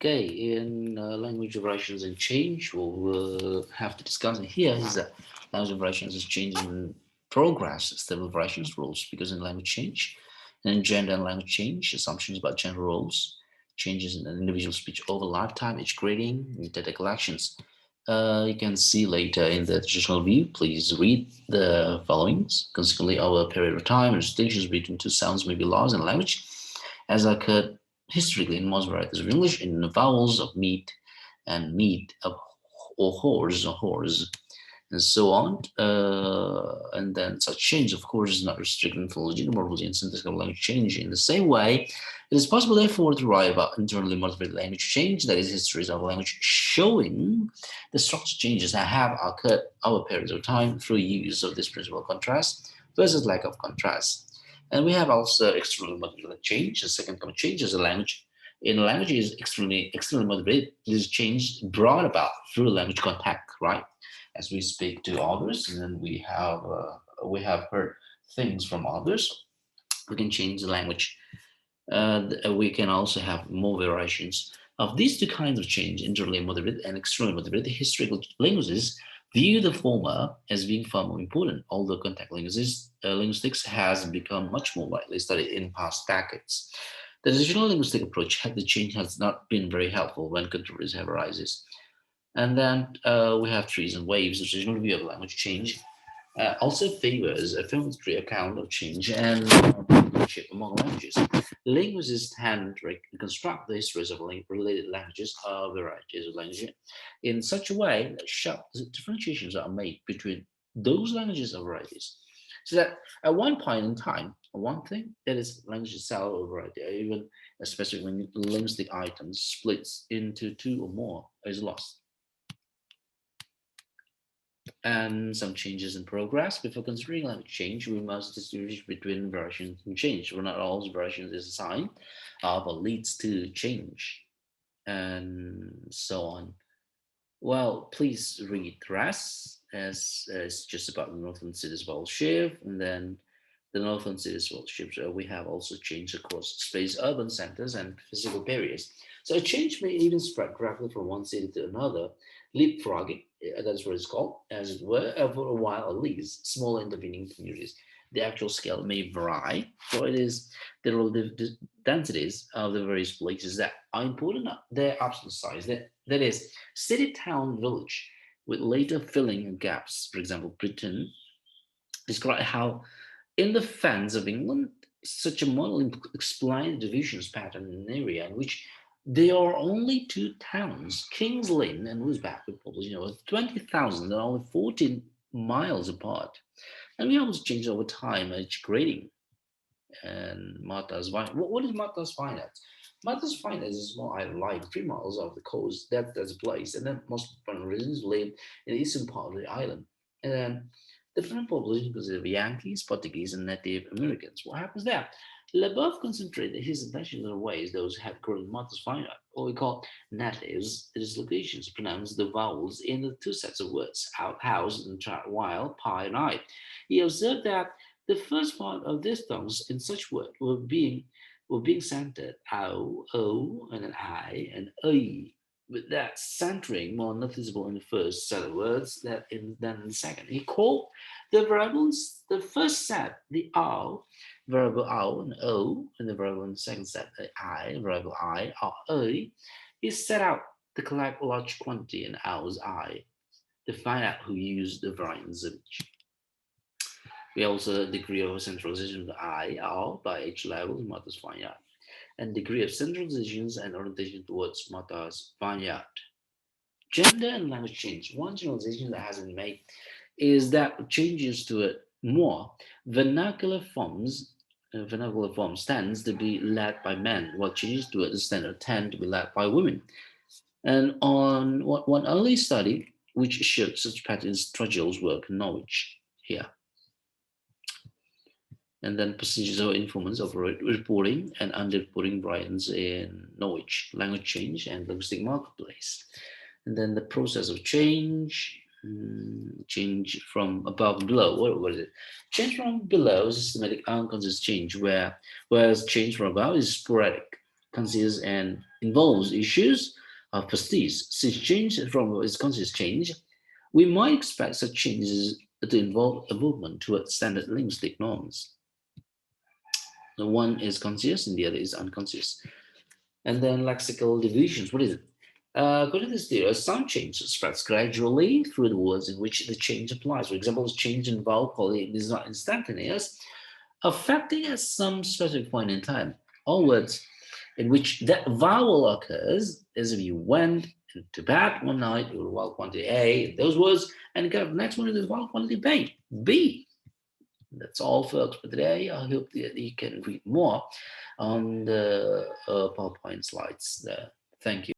Okay, in language variations and change, what we'll have to discuss here is that language variations is change in progress, stable variations rules, because in language change, and in gender and language change, assumptions about gender roles, changes in an individual speech over lifetime, age grading, and data collections. You can see later in the traditional view. Please read the followings. Consequently, over a period of time, distinctions between two sounds may be lost in language, as occurred historically in most varieties of English in the vowels of meat and meat of or horse, and so on. And then such change, of course, is not restricted to legitimate morphology and syntax of language change. In the same way, it is possible, therefore, to write about internally motivated language change, that is, histories of language showing the structure changes that have occurred over periods of time through use of this principle of contrast versus lack of contrast. And we have also externally motivated change. The second kind of change is a language. In language is externally motivated. This change brought about through language contact, right? As we speak to others, and then we have heard things from others. We can change the language. We can also have more variations of these two kinds of change, internally motivated and externally motivated. Historical linguists view the former as being far more important, although contact linguistics has become much more widely studied in past decades. The traditional linguistic approach had the change has not been very helpful when controversies have arisen. And then we have trees and waves. The traditional view of language change also favors a affirmatory account of change and relationship among languages. Linguists tend to reconstruct the histories of related languages or varieties of language in such a way that sharp differentiations are made between those languages or varieties. So that at one point in time, one thing that is language itself or variety, or even especially when linguistic items splits into two or more, is lost and some changes in progress. Before considering language change, we must distinguish between versions and change. For not all versions is a sign of what leads to change, and so on. Well, please read the rest as it's just about the northern cities well shift, and then the northern cities well shift. We have also changed across space, urban centers, and physical barriers. So a change may even spread rapidly from one city to another, leapfrogging. That's what it's called, as it were, for a while at least. Small intervening communities. The actual scale may vary, for it is the relative densities of the various places that are important. Their absolute size. That is city, town, village, with later filling in gaps. For example, Britain described how in the fens of England, such a model explained the divisions pattern in an area in which there are only two towns, Kings Lynn and Wisbech, with population of 20,000 and only 14 miles apart. And we almost changed over time each grading. And Martha's Vineyard. What is Martha's Vineyard? Martha's Vineyard is a small island lying 3 miles off the coast. That's a place. And then most residents live in the eastern part of the island. And then the different population consists of Yankees, Portuguese, and Native Americans. What happens there? LaBeouf concentrated his attention on ways those who had grown Martha's Vineyard, or we call natives, these locations pronounce the vowels in the two sets of words, out, house, and child, while, pie, and I. He observed that the first part of these tongues in such word were being centered ow, o, and an I, and e, with that centering more noticeable in the first set of words than in the second. He called the variables the first set the ow, variable ow and o, and the variable in the second set the I, variable I, or e. He set out to collect large quantity in ow's I to find out who used the variants of each. We also degree of centralization of the I, R by each level in Martha's Vineyard, and degree of centralizations and orientation towards Martha's Vineyard. Gender and language change. One generalization that has been made is that changes to a more vernacular forms vernacular forms tends to be led by men, while changes to a standard tend to be led by women. And on one early study which showed such patterns, Trudgell's work in Norwich here, and then procedures of informants of reporting and underreporting variance in Norwich, language change and linguistic marketplace. And then the process of change, change from above and below. What was it? Change from below is systematic unconscious change, whereas change from above is sporadic. conscious and involves issues of prestige. Since change from is conscious change, we might expect such changes to involve a movement towards standard linguistic norms. The one is conscious and the other is unconscious. And then lexical divisions. What is it? According to this theory, sound change spreads gradually through the words in which the change applies. For example, the change in vowel quality is not instantaneous, affecting at some specific point in time. All words in which that vowel occurs is if you went to bed one night, you will vowel quantity A, those words, and the next one is vowel quantity B. B. That's all, folks, for today. I hope that you can read more on the PowerPoint slides there. Thank you.